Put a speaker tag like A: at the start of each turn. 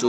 A: 2